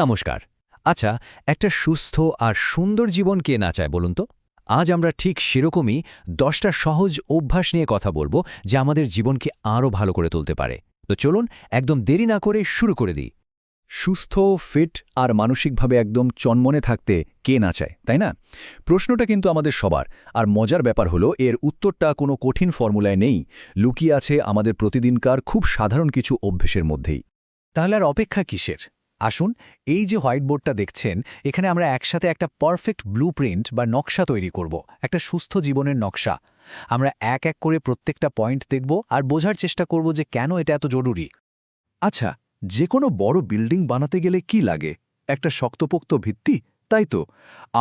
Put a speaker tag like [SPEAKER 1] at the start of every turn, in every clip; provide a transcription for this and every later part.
[SPEAKER 1] নমস্কার। আচ্ছা, একটা সুস্থ আর সুন্দর জীবন কে না চায় বলুন তো? আজ আমরা ঠিক সেরকমই 10টা সহজ অভ্যাস নিয়ে কথা বলবো যা আমাদের জীবনকে আরও ভালো করে তুলতে পারে। তো চলুন একদম দেরি না করে শুরু করে দিই।
[SPEAKER 2] সুস্থ, ফিট আর মানসিকভাবে একদম চনমনে থাকতে কে না চায়, তাই না? প্রশ্নটা কিন্তু আমাদের সবার। আর মজার ব্যাপার হলো এর উত্তরটা কোনো কঠিন ফর্মুলায় নেই, লুকিয়ে আছে আমাদের প্রতিদিনকার খুব সাধারণ কিছু অভ্যেসের মধ্যেই।
[SPEAKER 3] তাহলে আর অপেক্ষা কিসের? আসুন, এই যে হোয়াইট বোর্ডটা দেখছেন, এখানে আমরা একসাথে একটা পারফেক্ট ব্লুপ্রিন্ট বা নকশা তৈরি করব, একটা সুস্থ জীবনের নকশা। আমরা এক এক করে প্রত্যেকটা পয়েন্ট দেখব আর বোঝার চেষ্টা করব যে কেন এটা এত জরুরি।
[SPEAKER 2] আচ্ছা, যে কোনো বড় বিল্ডিং বানাতে গেলে কি লাগে? একটা শক্তপোক্ত ভিত্তি, তাই তো?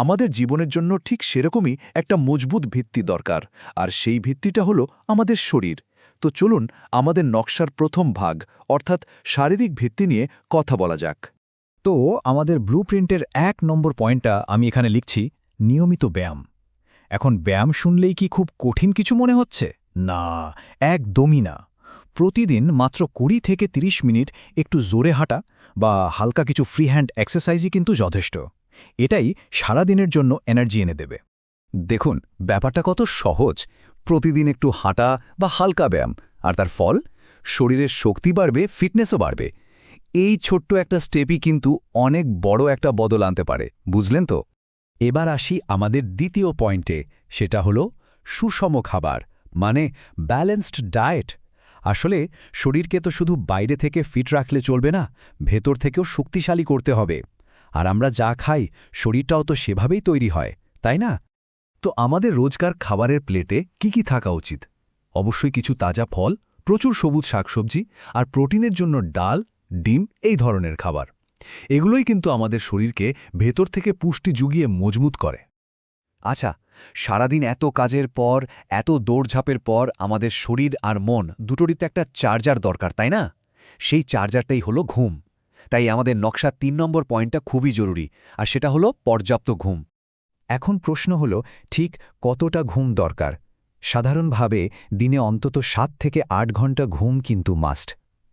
[SPEAKER 2] আমাদের জীবনের জন্য ঠিক সেরকমই একটা মজবুত ভিত্তি দরকার, আর সেই ভিত্তিটা হলো আমাদের শরীর। তো চলুন আমাদের নকশার প্রথম ভাগ অর্থাৎ শারীরিক ভিত্তি নিয়ে কথা বলা যাক। তো আমাদের ব্লুপ্রিন্টের 1 নম্বর পয়েন্টটা আমি এখানে লিখছি, নিয়মিত ব্যায়াম। এখন ব্যায়াম শুনলেই কি খুব কঠিন কিছু মনে হচ্ছে? না, একদমই না। প্রতিদিন মাত্র 20 থেকে 30 মিনিট একটু জোরে হাঁটা বা হালকা কিছু ফ্রি হ্যান্ড এক্সারসাইজই কিন্তু যথেষ্ট। এটাই সারাদিনের জন্য এনার্জি এনে দেবে। দেখুন, ব্যাপারটা কত সহজ। প্রতিদিন একটু হাঁটা বা হালকা ব্যায়াম, আর তার ফল শরীরের শক্তি বাড়বে, ফিটনেসও বাড়বে। এই ছোট্ট একটা স্টেপই কিন্তু অনেক বড় একটা বদল আনতে পারে, বুঝলেন তো?
[SPEAKER 3] এবার আসি আমাদের দ্বিতীয় পয়েন্টে, সেটা হলো সুষম খাবার, মানে ব্যালেন্সড ডায়েট। আসলে শরীরকে তো শুধু বাইরে থেকে ফিট রাখলে চলবে না, ভেতর থেকেও শক্তিশালী করতে হবে। আর আমরা যা খাই, শরীরটাও তো সেভাবেই তৈরি হয়, তাই না?
[SPEAKER 2] তো আমাদের রোজকার খাবারের প্লেটে কি থাকা উচিত? অবশ্যই কিছু তাজা ফল, প্রচুর সবুজ শাকসবজি আর প্রোটিনের জন্য ডাল, ডিম এই ধরনের খাবার। এগুলোই কিন্তু আমাদের শরীরকে ভেতর থেকে পুষ্টি জুগিয়ে মজবুত করে।
[SPEAKER 4] আচ্ছা, সারাদিন এত কাজের পর, এত দৌড়ঝাঁপের পর আমাদের শরীর আর মন দুটোরই তো একটা চার্জার দরকার, তাই না? সেই চার্জারটাই হলো ঘুম। তাই আমাদের নকশা 3 নম্বর পয়েন্টটা খুবই জরুরি, আর সেটা হলো পর্যাপ্ত ঘুম।
[SPEAKER 1] এখন প্রশ্ন হলো, ঠিক কতটা ঘুম দরকার? সাধারণভাবে দিনে অন্তত 7 থেকে 8 ঘন্টা ঘুম কিন্তু মাস্ট।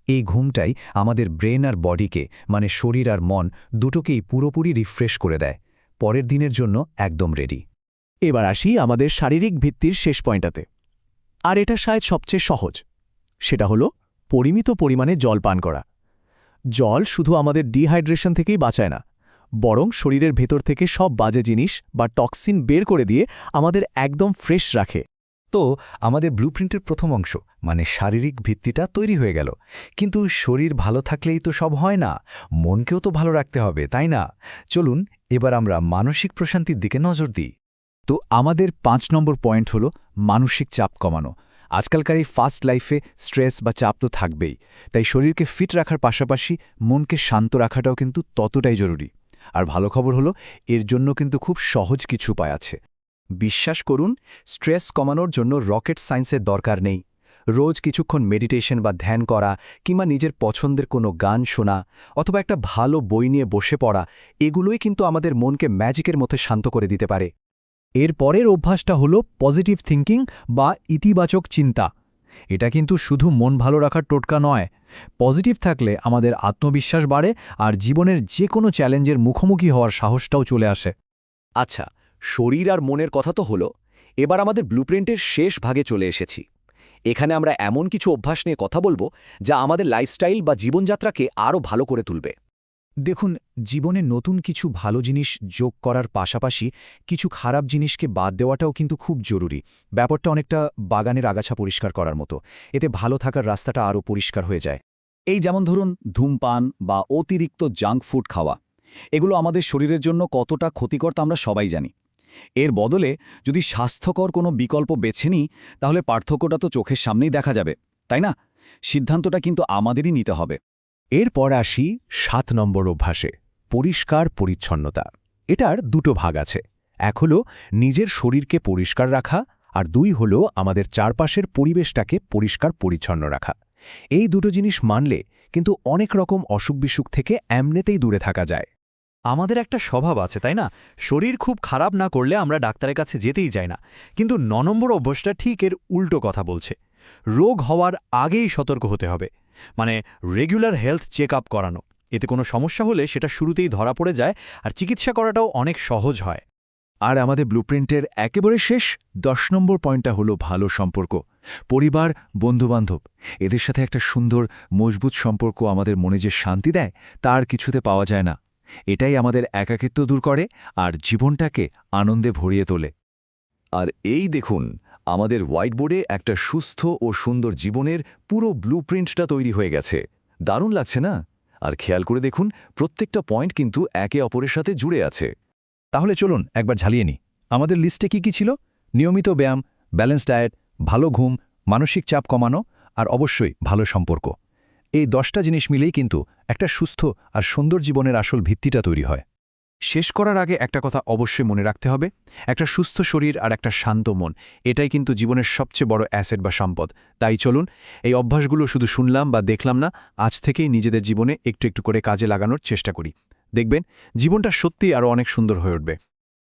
[SPEAKER 1] এই ঘুমটাই আমাদের ব্রেন আর বডিকে, মানে শরীর আর মন দুটোকেই পুরোপুরি রিফ্রেশ করে দেয়, পরের দিনের জন্য একদম রেডি।
[SPEAKER 3] এবার আসি আমাদের শারীরিক ভিত্তির শেষ পয়েন্টটাতে। আর এটা শায়দ সবচেয়ে সহজ। সেটা হলো পরিমিত পরিমাণে জল পান করা। জল শুধু আমাদের ডিহাইড্রেশন থেকেই বাঁচায় না, বরং শরীরের ভেতর থেকে সব বাজে জিনিস বা টক্সিন বের করে দিয়ে আমাদের একদম ফ্রেশ রাখে।
[SPEAKER 1] তো আমাদের ব্লুপ্রিন্টের প্রথম অংশ, মানে শারীরিক ভিত্তিটা তৈরি হয়ে গেল। কিন্তু শরীর ভালো থাকলেই তো সব হয় না, মনকেও তো ভালো রাখতে হবে, তাই না? চলুন এবার আমরা মানসিক প্রশান্তির দিকে নজর দিই।
[SPEAKER 2] তো আমাদের 5 নম্বর পয়েন্ট হলো মানসিক চাপ কমানো। আজকালকার এই ফাস্ট লাইফে স্ট্রেস বা চাপ তো থাকবেই, তাই শরীরকে ফিট রাখার পাশাপাশি মনকে শান্ত রাখাটাও কিন্তু ততটাই জরুরি। আর ভালো খবর হলো, এর জন্য কিন্তু খুব সহজ কিছু উপায় আছে। বিশ্বাস করুন, স্ট্রেস কমানোর জন্য রকেট সায়েন্সের দরকার নেই। রোজ কিছুক্ষণ মেডিটেশন বা ধ্যান করা, কিংবা নিজের পছন্দের কোনো গান শোনা, অথবা একটা ভালো বই নিয়ে বসে পড়া, এগুলোই কিন্তু আমাদের মনকে ম্যাজিকের মধ্যে শান্ত করে দিতে পারে।
[SPEAKER 3] এর পরের অভ্যাসটা হলো পজিটিভ থিঙ্কিং বা ইতিবাচক চিন্তা। এটা কিন্তু শুধু মন ভালো রাখার টোটকা নয়। পজিটিভ থাকলে আমাদের আত্মবিশ্বাস বাড়ে আর জীবনের যে কোনো চ্যালেঞ্জের মুখোমুখি হওয়ার সাহসটাও চলে আসে।
[SPEAKER 4] আচ্ছা, শরীর আর মনের কথা তো হলো। এবার আমাদের ব্লুপ্রিন্টের শেষ ভাগে চলে এসেছি। এখানে আমরা এমন কিছু অভ্যাস নিয়ে কথা বলবো যা আমাদের লাইফস্টাইল বা জীবনযাত্রাকে আরও ভালো করে তুলবে।
[SPEAKER 1] দেখুন, জীবনে নতুন কিছু ভালো জিনিস যোগ করার পাশাপাশি কিছু খারাপ জিনিসকে বাদ দেওয়াটাও কিন্তু খুব জরুরি। ব্যাপারটা অনেকটা বাগানের আগাছা পরিষ্কার করার মতো। এতে ভালো থাকার রাস্তাটা আরও পরিষ্কার হয়ে যায়।
[SPEAKER 2] এই যেমন ধরুন ধূমপান বা অতিরিক্ত জাঙ্ক ফুড খাওয়া, এগুলো আমাদের শরীরের জন্য কতটা ক্ষতিকর তা আমরা সবাই জানি। এর বদলে যদি স্বাস্থ্যকর কোনো বিকল্প বেছে নিই, তাহলে পার্থক্যটা তো চোখের সামনেই দেখা যাবে, তাই না? সিদ্ধান্তটা কিন্তু আমাদেরই নিতে হবে।
[SPEAKER 3] এরপর আসি 7 নম্বর অভ্যাসে, পরিষ্কার পরিচ্ছন্নতা। এটার দুটো ভাগ আছে। এক হলো নিজের শরীরকে পরিষ্কার রাখা, আর 2 হলো আমাদের চারপাশের পরিবেশটাকে পরিষ্কার পরিচ্ছন্ন রাখা। এই দুটো জিনিস মানলে কিন্তু অনেক রকম অসুখ বিসুখ থেকে এমনিতেই দূরে থাকা যায়।
[SPEAKER 5] আমাদের একটা স্বভাব আছে, তাই না? শরীর খুব খারাপ না করলে আমরা ডাক্তারের কাছে যেতেই যাই না। কিন্তু 9 নম্বর অভ্যাসটা ঠিক এর উল্টো কথা বলছে। রোগ হওয়ার আগেই সতর্ক হতে হবে, মানে রেগুলার হেলথ চেক আপ করানো। এতে কোনো সমস্যা হলে সেটা শুরুতেই ধরা পড়ে যায় আর চিকিৎসা করাটাও অনেক সহজ হয়।
[SPEAKER 2] আর আমাদের ব্লুপ্রিন্টের একেবারে শেষ 10 নম্বর পয়েন্টটা হলো ভালো সম্পর্ক। পরিবার, বন্ধুবান্ধব, এদের সাথে একটা সুন্দর মজবুত সম্পর্ক আমাদের মনে যে শান্তি দেয় তার কিছুতে পাওয়া যায় না। এটাই আমাদের একাকিত্ব দূর করে আর জীবনটাকে আনন্দে ভরিয়ে তোলে।
[SPEAKER 6] আর এই দেখুন, আমাদের হোয়াইটবোর্ডে একটা সুস্থ ও সুন্দর জীবনের পুরো ব্লুপ্রিন্টটা তৈরি হয়ে গেছে। দারুণ লাগছে না? আর খেয়াল করে দেখুন, প্রত্যেকটা পয়েন্ট কিন্তু একে অপরের সাথে জুড়ে আছে।
[SPEAKER 1] তাহলে চলুন একবার ঝালিয়ে নিই। আমাদের লিস্টে কি ছিল? নিয়মিত ব্যায়াম, ব্যালেন্স ডায়েট, ভালো ঘুম, মানসিক চাপ কমানো আর অবশ্যই ভালো সম্পর্ক। এই 10টা জিনিস মিলেই কিন্তু একটা সুস্থ আর সুন্দর জীবনের আসল ভিত্তিটা তৈরি হয়।
[SPEAKER 3] শেষ করার আগে একটা কথা অবশ্যই মনে রাখতে হবে, একটা সুস্থ শরীর আর একটা শান্ত মন, এটাই কিন্তু জীবনের সবচেয়ে বড় অ্যাসেট বা সম্পদ। তাই চলুন এই অভ্যাসগুলো শুধু শুনলাম বা দেখলাম না, আজ থেকেই নিজেদের জীবনে একটু একটু করে কাজে লাগানোর চেষ্টা করি। দেখবেন জীবনটা সত্যিই আরও অনেক সুন্দর হয়ে উঠবে।